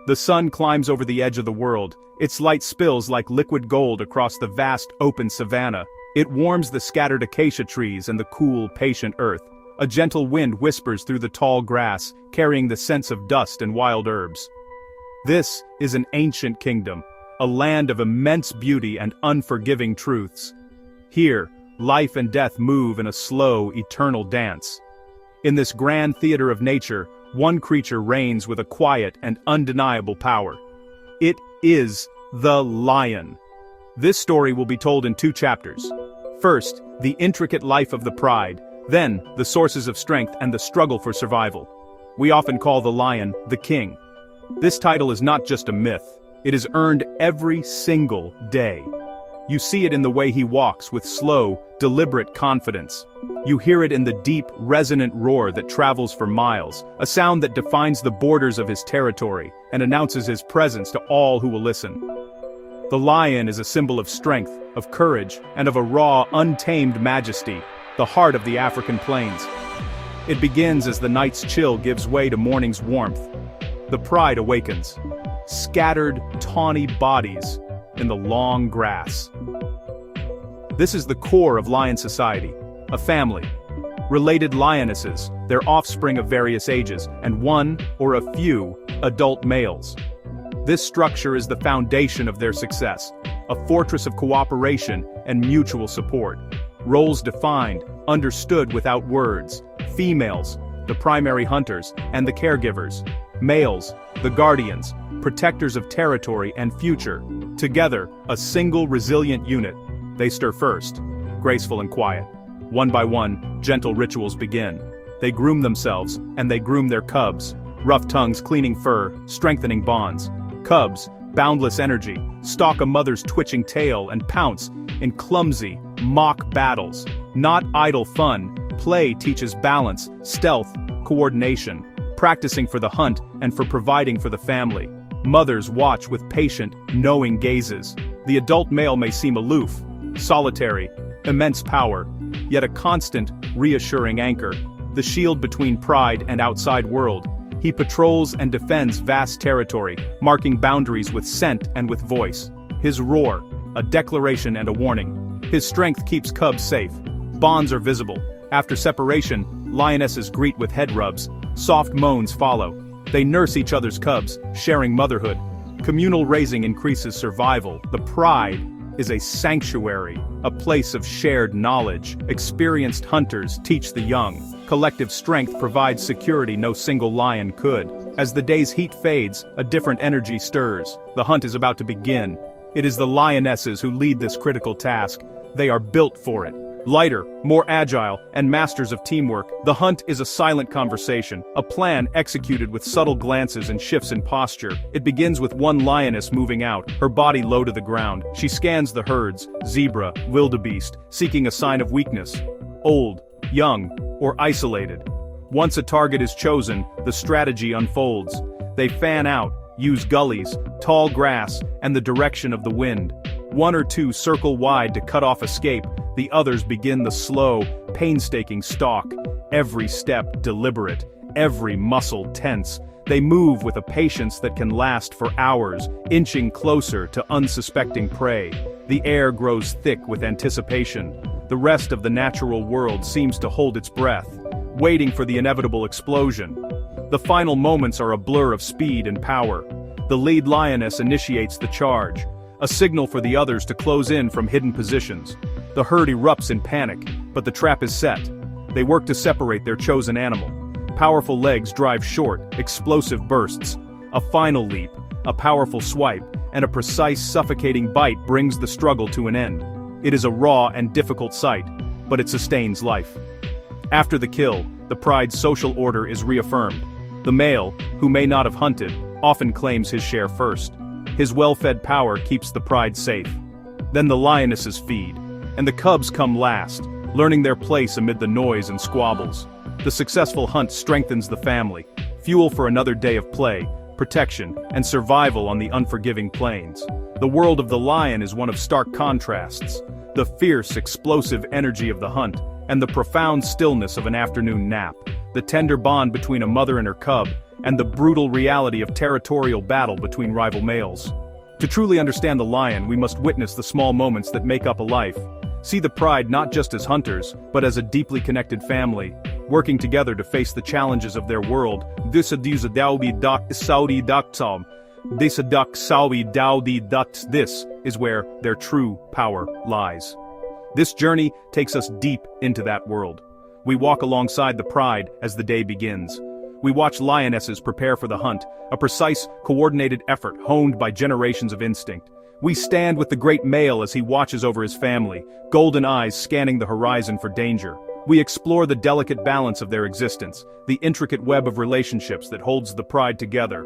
The sun climbs over the edge of the world, its light spills like liquid gold across the vast open savanna. It warms the scattered acacia trees and the cool, patient earth. A gentle wind whispers through the tall grass, carrying the scents of dust and wild herbs. This is an ancient kingdom, a land of immense beauty and unforgiving truths. Here, life and death move in a slow, eternal dance. In this grand theater of nature, one creature reigns with a quiet and undeniable power. It is the lion. This story will be told in 2 chapters. First, the intricate life of the pride, then, the sources of strength and the struggle for survival. We often call the lion the king. This title is not just a myth, it is earned every single day. You see it in the way he walks with slow, deliberate confidence. You hear it in the deep, resonant roar that travels for miles, a sound that defines the borders of his territory and announces his presence to all who will listen. The lion is a symbol of strength, of courage, and of a raw, untamed majesty, the heart of the African plains. It begins as the night's chill gives way to morning's warmth. The pride awakens. Scattered, tawny bodies in the long grass. This is the core of lion society, a family. Related lionesses, their offspring of various ages, and one, or a few, adult males. This structure is the foundation of their success, a fortress of cooperation and mutual support. Roles defined, understood without words. Females, the primary hunters and the caregivers. Males, the guardians, protectors of territory and future. Together, a single resilient unit. They stir first, graceful and quiet. One by one, gentle rituals begin. They groom themselves, and they groom their cubs. Rough tongues cleaning fur, strengthening bonds. Cubs, boundless energy, stalk a mother's twitching tail and pounce in clumsy, mock battles. Not idle fun, play teaches balance, stealth, coordination. Practicing for the hunt and for providing for the family. Mothers watch with patient, knowing gazes. The adult male may seem aloof, solitary, immense power, yet a constant, reassuring anchor, the shield between pride and outside world. He patrols and defends vast territory, marking boundaries with scent and with voice. His roar, a declaration and a warning. His strength keeps cubs safe. Bonds are visible. After separation, lionesses greet with head rubs. Soft moans follow. They nurse each other's cubs, sharing motherhood. Communal raising increases survival. The pride is a sanctuary, a place of shared knowledge. Experienced hunters teach the young. Collective strength provides security no single lion could. As the day's heat fades, a different energy stirs. The hunt is about to begin. It is the lionesses who lead this critical task. They are built for it. Lighter, more agile, and masters of teamwork, the hunt is a silent conversation, a plan executed with subtle glances and shifts in posture. It begins with one lioness moving out, her body low to the ground. She scans the herds, zebra, wildebeest, seeking a sign of weakness. Old, young, or isolated. Once a target is chosen, the strategy unfolds. They fan out, use gullies, tall grass, and the direction of the wind. 1 or 2 circle wide to cut off escape. The others begin the slow, painstaking stalk, every step deliberate, every muscle tense. They move with a patience that can last for hours, inching closer to unsuspecting prey. The air grows thick with anticipation. The rest of the natural world seems to hold its breath, waiting for the inevitable explosion. The final moments are a blur of speed and power. The lead lioness initiates the charge, a signal for the others to close in from hidden positions. The herd erupts in panic, but the trap is set. They work to separate their chosen animal. Powerful legs drive short, explosive bursts. A final leap, a powerful swipe, and a precise suffocating bite brings the struggle to an end. It is a raw and difficult sight, but it sustains life. After the kill, the pride's social order is reaffirmed. The male, who may not have hunted, often claims his share first. His well-fed power keeps the pride safe. Then the lionesses feed, and the cubs come last, learning their place amid the noise and squabbles. The successful hunt strengthens the family, fuel for another day of play, protection, and survival on the unforgiving plains. The world of the lion is one of stark contrasts. The fierce, explosive energy of the hunt, and the profound stillness of an afternoon nap. The tender bond between a mother and her cub, and the brutal reality of territorial battle between rival males. To truly understand the lion, we must witness the small moments that make up a life. See the pride not just as hunters, but as a deeply connected family, working together to face the challenges of their world. This is where their true power lies. This journey takes us deep into that world. We walk alongside the pride as the day begins. We watch lionesses prepare for the hunt, a precise, coordinated effort honed by generations of instinct. We stand with the great male as he watches over his family, golden eyes scanning the horizon for danger. We explore the delicate balance of their existence, the intricate web of relationships that holds the pride together.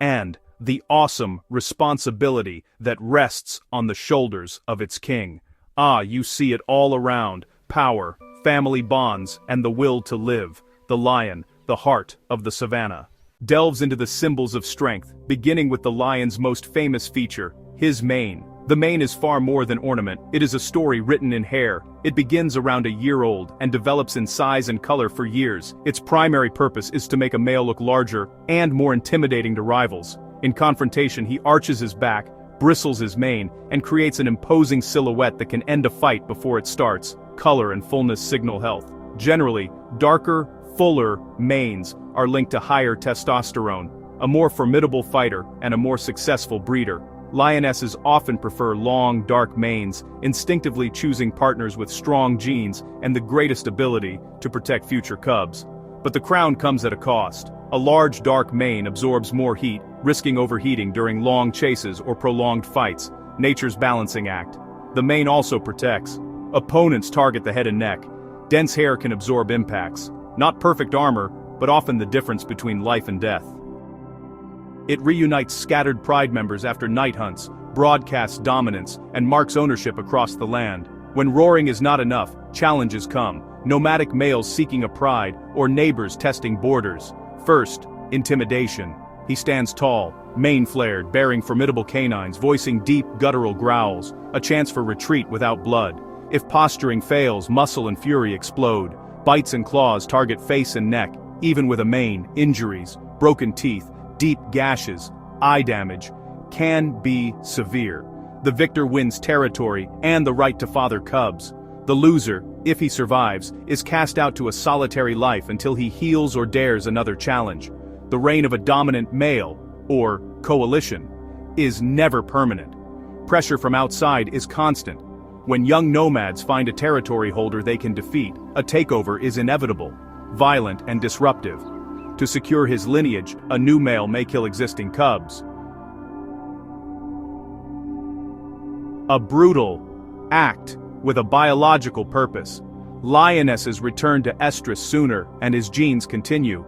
And the awesome responsibility that rests on the shoulders of its king. You see it all around: power, family bonds, and the will to live. The lion, the heart of the savanna, delves into the symbols of strength, beginning with the lion's most famous feature, his mane. The mane is far more than ornament, it is a story written in hair. It begins around a year old and develops in size and color for years. Its primary purpose is to make a male look larger and more intimidating to rivals. In confrontation, he arches his back, bristles his mane, and creates an imposing silhouette that can end a fight before it starts. Color and fullness signal health. Generally, darker, fuller manes are linked to higher testosterone, a more formidable fighter, and a more successful breeder. Lionesses often prefer long, dark manes, instinctively choosing partners with strong genes and the greatest ability to protect future cubs. But the crown comes at a cost. A large, dark mane absorbs more heat, risking overheating during long chases or prolonged fights, nature's balancing act. The mane also protects. Opponents target the head and neck. Dense hair can absorb impacts. Not perfect armor, but often the difference between life and death. It reunites scattered pride members after night hunts, broadcasts dominance, and marks ownership across the land. When roaring is not enough, challenges come. Nomadic males seeking a pride, or neighbors testing borders. First, intimidation. He stands tall, mane flared, bearing formidable canines, voicing deep, guttural growls, a chance for retreat without blood. If posturing fails, muscle and fury explode. Bites and claws target face and neck. Even with a mane, injuries, broken teeth, deep gashes, eye damage can be severe. The victor wins territory and the right to father cubs. The loser, if he survives, is cast out to a solitary life until he heals or dares another challenge. The reign of a dominant male, or coalition, is never permanent. Pressure from outside is constant. When young nomads find a territory holder they can defeat, a takeover is inevitable, violent and disruptive. To secure his lineage, a new male may kill existing cubs. A brutal act with a biological purpose. Lionesses return to estrus sooner, and his genes continue.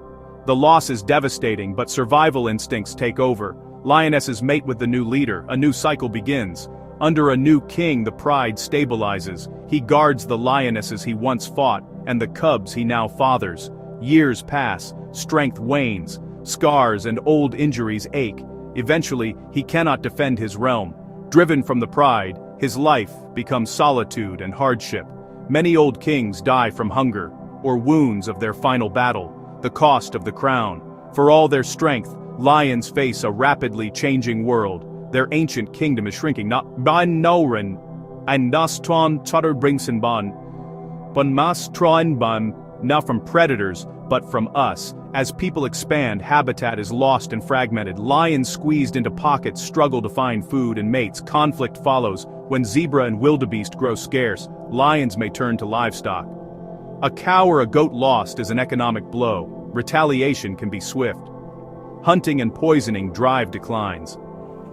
The loss is devastating, but survival instincts take over. Lionesses mate with the new leader, a new cycle begins. Under a new king, the pride stabilizes. He guards the lionesses he once fought, and the cubs he now fathers. Years pass, strength wanes, scars and old injuries ache. Eventually, he cannot defend his realm. Driven from the pride, his life becomes solitude and hardship. Many old kings die from hunger, or wounds of their final battle, the cost of the crown. For all their strength, lions face a rapidly changing world. Their ancient kingdom is shrinking, not by Noren, and das Tron Tutter Bringsenban, but mas Tronban, not from predators, but from us. As people expand, habitat is lost and fragmented. Lions squeezed into pockets struggle to find food and mates. Conflict follows. When zebra and wildebeest grow scarce, lions may turn to livestock. A cow or a goat lost is an economic blow. Retaliation can be swift. Hunting and poisoning drive declines.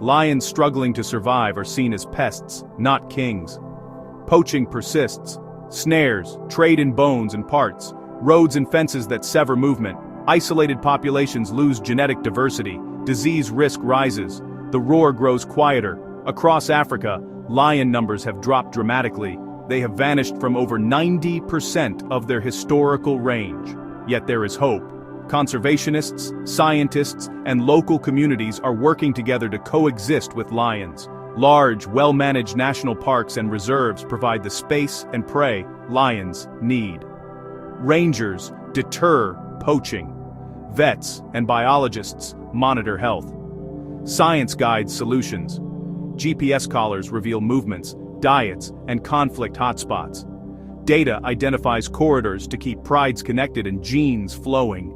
Lions struggling to survive are seen as pests, not kings. Poaching persists. Snares, trade in bones and parts. Roads and fences that sever movement. Isolated populations lose genetic diversity. Disease risk rises. The roar grows quieter. Across Africa, lion numbers have dropped dramatically. They have vanished from over 90% of their historical range. Yet there is hope. Conservationists, scientists, and local communities are working together to coexist with lions. Large, well-managed national parks and reserves provide the space and prey lions need. Rangers deter poaching. Vets and biologists monitor health. Science guides solutions. GPS collars reveal movements, diets, and conflict hotspots. Data identifies corridors to keep prides connected and genes flowing.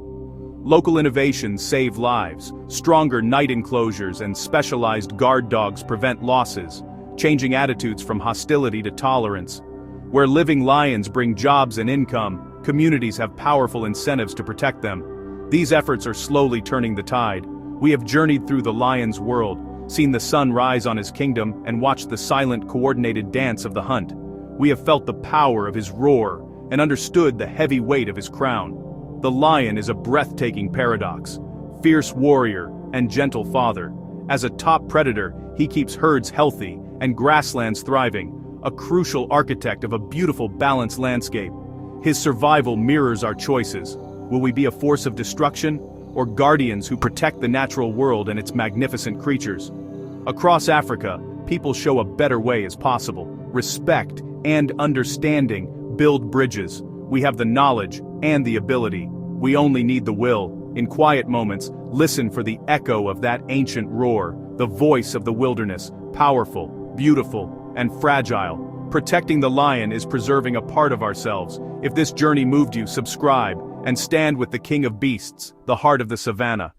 Local innovations save lives. Stronger night enclosures and specialized guard dogs prevent losses, changing attitudes from hostility to tolerance. Where living lions bring jobs and income, communities have powerful incentives to protect them. These efforts are slowly turning the tide. We have journeyed through the lion's world, seen the sun rise on his kingdom, and watched the silent, coordinated dance of the hunt. We have felt the power of his roar and understood the heavy weight of his crown. The lion is a breathtaking paradox, fierce warrior and gentle father. As a top predator, he keeps herds healthy and grasslands thriving, a crucial architect of a beautiful, balanced landscape. His survival mirrors our choices. Will we be a force of destruction, or guardians who protect the natural world and its magnificent creatures? Across Africa, people show a better way is possible. Respect and understanding build bridges. We have the knowledge and the ability. We only need the will. In quiet moments, listen for the echo of that ancient roar, the voice of the wilderness, powerful, beautiful, and fragile. Protecting the lion is preserving a part of ourselves. If this journey moved you, subscribe and stand with the king of beasts, the heart of the savanna.